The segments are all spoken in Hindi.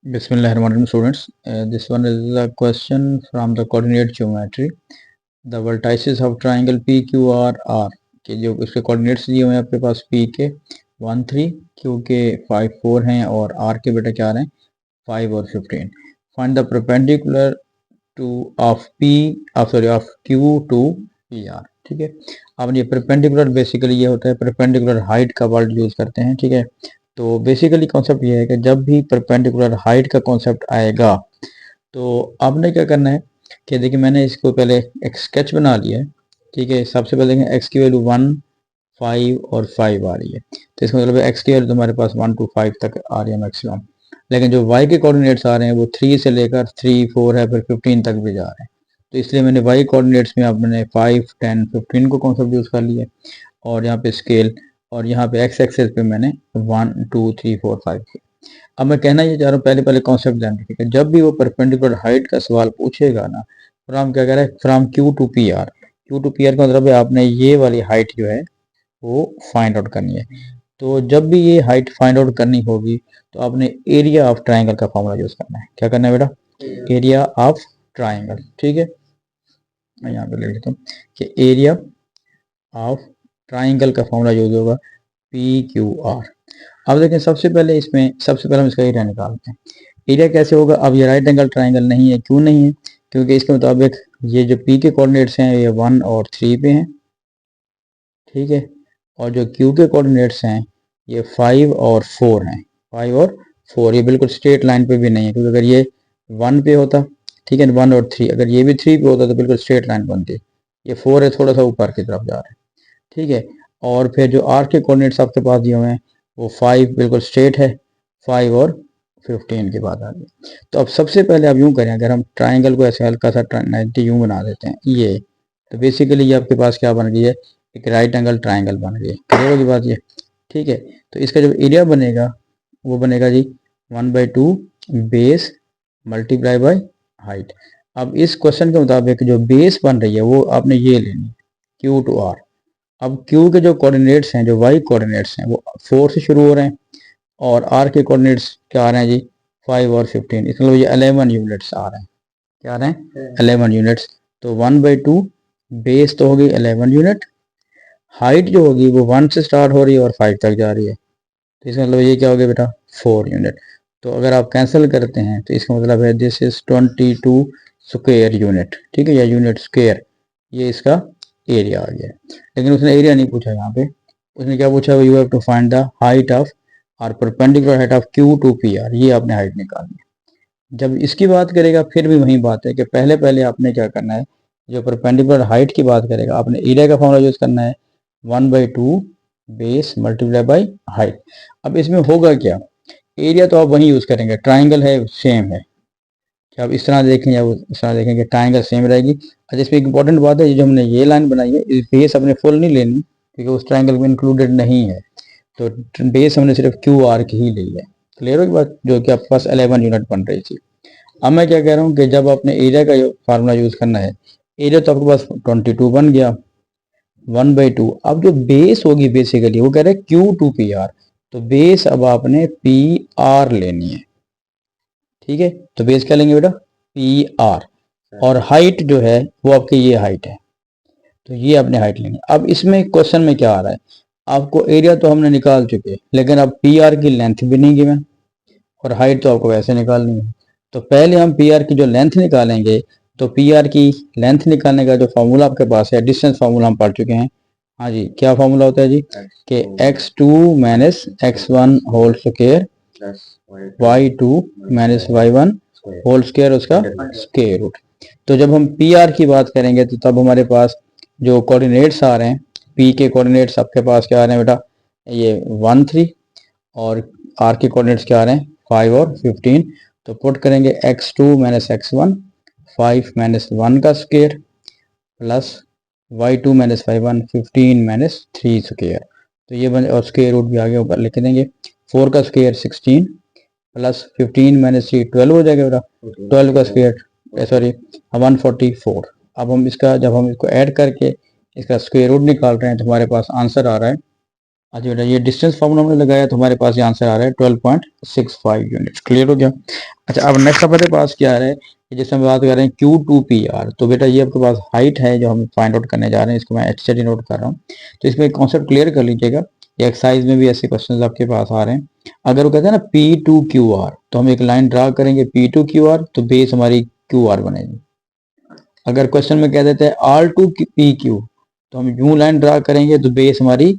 Bismillahirrahmanirrahim students. This one is a question from the coordinate geometry. The vertices of triangle PQR are कि जो इसके coordinates दिए हुए हैं आपके पास P के 1 3, Q के 5 4 हैं और R के बेटा क्या हैं 5 और 15. Find the perpendicular to of Q to PR. ठीक है. अब ये perpendicular बेसिकली ये होता है perpendicular height का वर्ड यूज करते हैं. ठीक है. तो बेसिकली कॉन्सेप्ट ये है कि जब भी परपेंडिकुलर हाइट का कॉन्सेप्ट आएगा तो आपने क्या करना है कि देखिए मैंने इसको पहले एक स्केच बना लिया है. ठीक है. सबसे पहले देखें एक्स की वैल्यू 1 5 और 5 आ रही है तो इसका मतलब एक्स की वैल्यू तुम्हारे पास 1 to 5 तक आ रही है मैक्सिमम. लेकिन जो वाई के कोऑर्डिनेट्स आ रहे हैं वो 3 से लेकर 3 4 है फिर 15 तक भी जा रहे हैं. तो इसलिए मैंने वाई कोऑर्डिनेट्स में आपने 5 10 15 को कॉन्सेप्ट यूज कर लिया और यहाँ पे स्केल और यहाँ पे एक्स एक्सेस पे मैंने 1 2 3 4 5 किया. अब मैं कहना ये चाह रहा हूँ पहले कॉन्सेप्ट ध्यान रखिएगा. जब भी वो परपेंडिकुलर हाइट का सवाल पूछेगा ना फ्रॉम क्या कह रहा है from Q to P R. Q to P R का मतलब है आपने ये वाली हाइट जो है वो फाइंड आउट करनी है. तो जब भी ये हाइट फाइंड आउट करनी होगी तो आपने एरिया ऑफ ट्राइंगल का फॉर्मूला यूज करना है. क्या करना है बेटा? Area of triangle. ठीक है. मैं यहाँ पे लिख लेता हूँ कि एरिया ऑफ ट्राइंगल का फॉर्मूला यूज होगा पी क्यू आर. अब देखें सबसे पहले हम इसका एरिया निकालते हैं. एरिया कैसे होगा? अब ये राइट एंगल ट्राइंगल नहीं है. क्यों नहीं है? क्योंकि इसके मुताबिक ये जो पी के कोऑर्डिनेट्स हैं ये 1 और 3 पे हैं. ठीक है. और जो क्यू के कोऑर्डिनेट्स हैं ये 5 और 4 हैं. 5 और 4 ये बिल्कुल स्ट्रेट लाइन पे भी नहीं है क्योंकि अगर ये 1 पे होता ठीक है 1 और 3 अगर ये भी 3 पे होता तो बिल्कुल स्ट्रेट लाइन बनती. ये 4 है थोड़ा सा ऊपर की तरफ जा रहा है. ठीक है. और फिर जो आर के कोऑर्डिनेट्स आपके पास दिए हुए हैं वो 5 बिल्कुल स्ट्रेट है. 5 और 15 की बात आ रही है. तो अब सबसे पहले आप यूं करें अगर हम ट्राइंगल को ऐसे हल्का सा 90 यूं बना देते हैं ये तो बेसिकली ये आपके पास क्या बन गई है एक राइट एंगल ट्राइंगल बन गई है. क्लियर होगी बात ये? ठीक है. तो इसका जो एरिया बनेगा वो बनेगा जी 1/2 बेस मल्टीप्लाई बाय हाइट. अब इस क्वेश्चन के मुताबिक जो बेस बन रही है वो आपने ये लेनी क्यू टू आर. अब क्यू के जो कोऑर्डिनेट्स हैं जो वाई कोऑर्डिनेट्स हैं वो 4 से शुरू हो रहे हैं और आर के कोऑर्डिनेट्स क्या आ रहे हैं जी 5 और 15. इसका मतलब ये 11 यूनिट्स आ रहे हैं. क्या आ रहे हैं? 11 यूनिट्स. तो 1/2 बेस तो होगी 11 यूनिट. हाइट जो होगी वो 1 से स्टार्ट हो रही है और 5 तक जा रही है. तो इसका मतलब ये क्या हो गया बेटा 4 यूनिट. तो अगर आप कैंसिल करते हैं तो इसका मतलब है दिस इज 22 स्क्वायर यूनिट. ठीक है. या यूनिट स्क्वायर ये इसका एरिया आ गया. लेकिन उसने एरिया नहीं पूछा यहाँ पे. उसने क्या पूछा you have to find the height of और perpendicular height of Q to P R. ये आपने हाइट निकालनी है. जब इसकी बात करेगा फिर भी वही बात है कि पहले आपने क्या करना है जो परपेंडिकुलर हाइट की बात करेगा आपने एरिया का फॉर्मूला यूज करना है 1/2 बेस मल्टीप्लाई बाई हाइट. अब इसमें होगा क्या एरिया तो आप वही यूज करेंगे ट्राइंगल है सेम है. क्या आप इस तरह देखें या इस तरह देखें कि ट्राइंगल सेम रहेगी. अच्छा इसमें एक इंपॉर्टेंट बात है जो हमने ये लाइन बनाई है इस बेस अपने फुल नहीं लेनी क्योंकि उस ट्राइंगल में इंक्लूडेड नहीं है. तो बेस हमने सिर्फ क्यू आर की ही ली है. क्लियर होगी बात? जो कि आपके पास 11 यूनिट बन रही थी. अब मैं क्या कह रहा हूँ कि जब आपने एरिया का फार्मूला यूज करना है एरिया तो आपके पास 22 बन गया 1/2. अब जो बेस होगी बेसिकली वो कह रहे हैं क्यू टू पी आर. तो बेस अब आपने पी आर लेनी है. ठीक है. तो बेस क्या लेंगे बेटा पी आर और हाइट जो है वो आपकी ये हाइट है. तो ये आपने हाइट लेंगे. अब इसमें क्वेश्चन में क्या आ रहा है आपको एरिया तो हमने निकाल चुके लेकिन अब पी आर की लेंथ भी नहीं गिवन और हाइट तो आपको वैसे निकालनी है. तो पहले हम पी आर की जो लेंथ निकालेंगे तो पी आर की लेंथ निकालने का जो फॉर्मूला आपके पास है डिस्टेंस फार्मूला हम पढ़ चुके हैं. हाँ जी. क्या फॉर्मूला होता है जी कि x2 minus x1 whole square y2 minus y1 whole square उसका स्क्वायर रूट. तो जब हम पी आर की बात करेंगे तो तब हमारे पास जो कोऑर्डिनेट्स आ रहे हैं पी के कोऑर्डिनेट्स आपके पास क्या आ रहे हैं बेटा ये 1 3 और आर के कोऑर्डिनेट्स क्या आ रहे हैं 5 और 15. तो पुट करेंगे x2 माइनस x1 5 माइनस 1 का square plus y2 minus y1 15 minus 3 square. तो ये बन और स्क्वायर रूट भी आगे ऊपर लिख देंगे. 4 का स्क्वायर 16 प्लस 15 माइनस 3 12 हो जाएगा बेटा. 12 का स्क्वायर सॉरी 144. अब हम इसका जब हम इसको ऐड करके इसका स्क्वायर रूट निकाल रहे हैं तो हमारे पास आंसर आ रहा है अच्छा बेटा, ये डिस्टेंस फार्मूला हमने लगाया तो हमारे पास ये आंसर आ रहा है 12.65 यूनिट्स। क्लियर हो गया। अच्छा, अब नेक्स्ट हमारे पास क्या आ रहा है कि जैसे हम बात कर रहे हैं Q2PR, तो बेटा ये आपके पास हाइट है जो हम फाइंड आउट करने जा रहे हैं, इसको मैं एच से डिनोट कर रहा हूँ। तो इसमें कॉन्सेप्ट क्लियर कर लीजिएगा, ये एक्सरसाइज में भी ऐसे क्वेश्चन आपके पास आ रहे हैं। अगर वो कहते हैं ना P2QR, तो हम एक लाइन ड्रा करेंगे P2QR, तो बेस हमारी QR बनेगी। अगर क्वेश्चन में कह देते हैं R2PQ, तो हम यूं लाइन ड्रा करेंगे तो बेस हमारी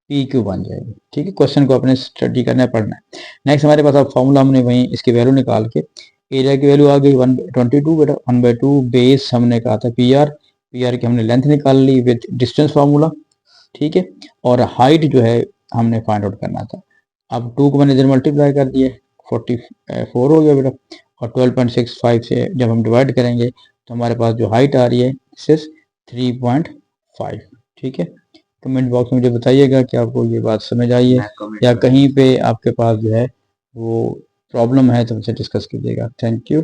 PQ बन जाएगी। ठीक है, क्वेश्चन को अपने स्टडी करना है, पढ़ना है। नेक्स्ट हमारे पास अब फॉर्मूला हमने वहीं इसकी वैल्यू निकाल के, एरिया की वैल्यू आ गई 1/22 बेटा, 1/2 बेस हमने कहा था पी आर की हमने लेंथ निकाल ली विद डिस्टेंस फार्मूला। ठीक है, और हाइट जो है हमने फाइंड आउट करना था। अब 2 को मैंने इधर मल्टीप्लाई कर दिया, 44 हो गया बेटा, और 12.65 से जब हम डिवाइड करेंगे तो हमारे पास जो हाइट आ रही है सिर्फ 3.5। ठीक है, कमेंट बॉक्स में मुझे बताइएगा कि आपको ये बात समझ आई है या कहीं पे आपके पास जो है वो प्रॉब्लम है तो मुझसे डिस्कस कीजिएगा। Thank you.